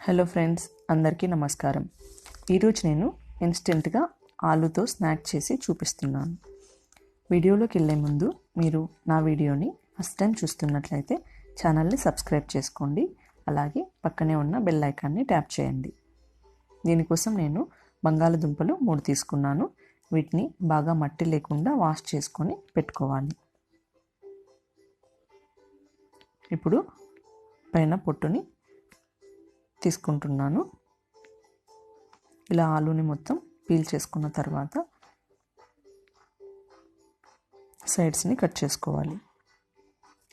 Hello friends, అందరికీ నమస్కారం. ఈరోజు నేను ఇన్స్టెంట్గా ఆలూతో స్నాక్ చేసి చూపిస్తున్నాను. వీడియోలోకి వెళ్ళే ముందు మీరు నా వీడియోని ఫస్ట్ టైం చూస్తున్నట్లయితే ఛానల్ని సబ్స్క్రైబ్ చేసుకోండి. అలాగే పక్కనే ఉన్న బెల్ ఐకాన్ని ట్యాప్ చేయండి. దీనికోసం నేను బంగాళదుంపలు 3 తీసుకున్నాను. వీటిని బాగా మట్టి లేకుండా వాష్ చేసుకొని పెట్టుకోవాలి. ఇప్పుడు పైన పొట్టుని తీసుకుంటున్నాను. ఇలా ఆలూని మొత్తం పీల్ చేసుకున్న తర్వాత సైడ్స్ని కట్ చేసుకోవాలి.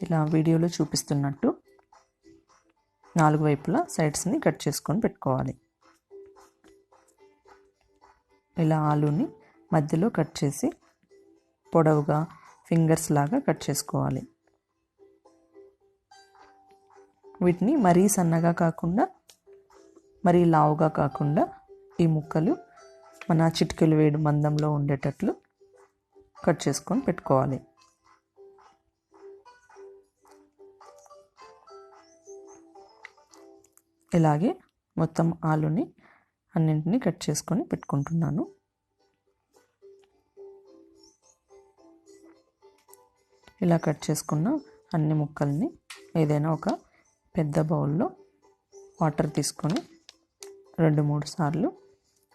ఇలా వీడియోలో చూపిస్తున్నట్టు 4 వైపులా సైడ్స్ని కట్ చేసుకొని పెట్టుకోవాలి. ఇలా ఆలూని మధ్యలో కట్ చేసి పొడవుగా ఫింగర్స్ లాగా కట్ చేసుకోవాలి. వీటిని మరీ సన్నగా కాకుండా మరీ లావుగా కాకుండా ఈ ముక్కలు మన చిటికెలు వేడి మందంలో ఉండేటట్లు కట్ చేసుకొని పెట్టుకోవాలి. ఇలాగే మొత్తం ఆలూని అన్నింటినీ కట్ చేసుకొని పెట్టుకుంటున్నాను. ఇలా కట్ చేసుకున్న అన్ని ముక్కల్ని ఏదైనా ఒక పెద్ద బౌల్లో వాటర్ తీసుకొని 2-3 సార్లు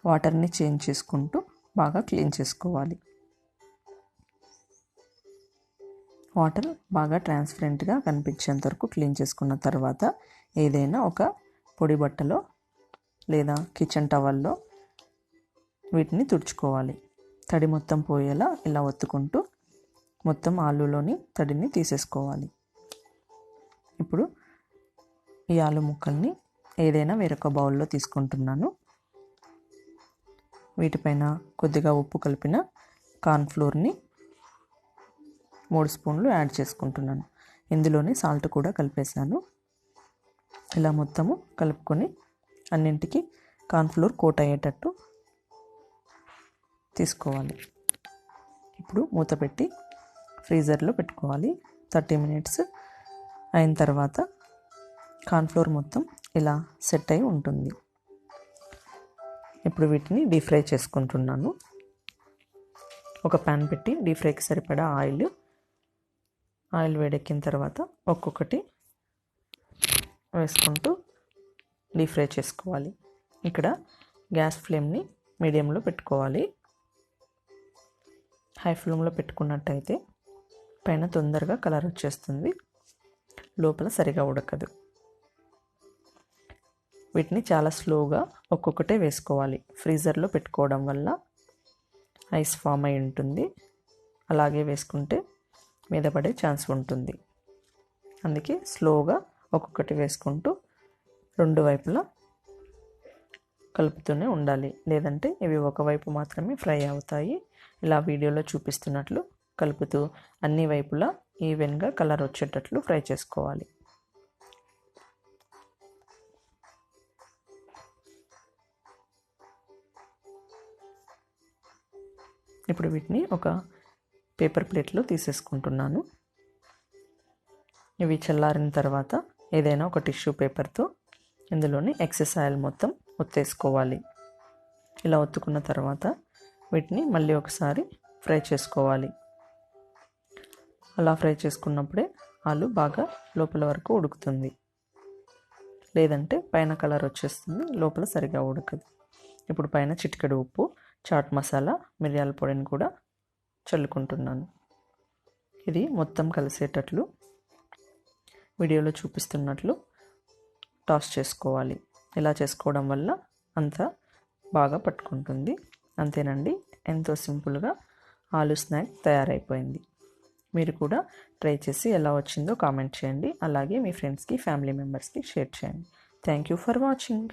వాటర్ని చేంజ్ చేసుకుంటూ బాగా క్లీన్ చేసుకోవాలి. వాటర్ బాగా ట్రాన్స్పరెంట్గా కనిపించేంత వరకు క్లీన్ చేసుకున్న తర్వాత ఏదైనా ఒక పొడి బట్టలో లేదా కిచెన్ టవల్లో వీటిని తుడుచుకోవాలి. తడి మొత్తం పోయేలా ఇలా ఒత్తుకుంటూ మొత్తం ఆలూలోని తడిని తీసేసుకోవాలి. ఇప్పుడు ఈ ఆలు ముక్కల్ని ఏదైనా వేరొక బౌల్లో తీసుకుంటున్నాను. వీటిపైన కొద్దిగా ఉప్పు కలిపిన కార్న్ఫ్లోర్ని 3 స్పూన్లు యాడ్ చేసుకుంటున్నాను. ఇందులోనే సాల్ట్ కూడా కలిపేశాను. ఇలా మొత్తము కలుపుకొని అన్నింటికి కార్న్ఫ్లోర్ కోట్ అయ్యేటట్టు తీసుకోవాలి. ఇప్పుడు మూత పెట్టి ఫ్రీజర్లో పెట్టుకోవాలి. 30 మినిట్స్ అయిన తర్వాత కార్న్ఫ్లోర్ మొత్తం ఇలా సెట్ అయి ఉంటుంది. ఇప్పుడు వీటిని డీప్ ఫ్రై చేసుకుంటున్నాను. ఒక ప్యాన్ పెట్టి డీప్ ఫ్రైకి సరిపడా ఆయిల్ వేడెక్కిన తర్వాత ఒక్కొక్కటి వేసుకుంటూ డీప్ ఫ్రై చేసుకోవాలి. ఇక్కడ గ్యాస్ ఫ్లేమ్ని మీడియంలో పెట్టుకోవాలి. హై ఫ్లేమ్లో పెట్టుకున్నట్టయితే పైన తొందరగా కలర్ వచ్చేస్తుంది, లోపల సరిగా ఉడకదు. వీటిని చాలా స్లోగా ఒక్కొక్కటే వేసుకోవాలి. ఫ్రీజర్లో పెట్టుకోవడం వల్ల ఐస్ ఫామ్ అయి ఉంటుంది. అలాగే వేసుకుంటే మీద పడే ఛాన్స్ ఉంటుంది. అందుకే స్లోగా ఒక్కొక్కటి వేసుకుంటూ 2 వైపులా కలుపుతూనే ఉండాలి. లేదంటే ఇవి ఒకవైపు మాత్రమే ఫ్రై అవుతాయి. ఇలా వీడియోలో చూపిస్తున్నట్లు కలుపుతూ అన్ని వైపులా ఈవెన్గా కలర్ వచ్చేటట్లు ఫ్రై చేసుకోవాలి. ఇప్పుడు వీటిని ఒక పేపర్ ప్లేట్లో తీసేసుకుంటున్నాను. ఇవి చల్లారిన తర్వాత ఏదైనా ఒక టిష్యూ పేపర్తో ఇందులోని ఎక్సెస్ ఆయిల్ మొత్తం ఒత్తేసుకోవాలి. ఇలా ఒత్తుకున్న తర్వాత వీటిని మళ్ళీ ఒకసారి ఫ్రై చేసుకోవాలి. అలా ఫ్రై చేసుకున్నప్పుడే ఆలు బాగా లోపల వరకు ఉడుకుతుంది. లేదంటే పైన కలర్ వచ్చేస్తుంది, లోపల సరిగా ఉడకదు. ఇప్పుడు పైన చిటికెడు ఉప్పు, చాట్ మసాలా, మిరియాల పొడిని కూడా చల్లుకుంటున్నాను. ఇది మొత్తం కలిసేటట్లు వీడియోలో చూపిస్తున్నట్లు టాస్ చేసుకోవాలి. ఇలా చేసుకోవడం వల్ల అంతా బాగా పట్టుకుంటుంది. అంతేనండి, ఎంతో సింపుల్గా ఆలు స్నాక్ తయారైపోయింది. మీరు కూడా ట్రై చేసి ఎలా వచ్చిందో కామెంట్ చేయండి. అలాగే మీ ఫ్రెండ్స్కి, ఫ్యామిలీ మెంబర్స్కి షేర్ చేయండి. Thank you for watching.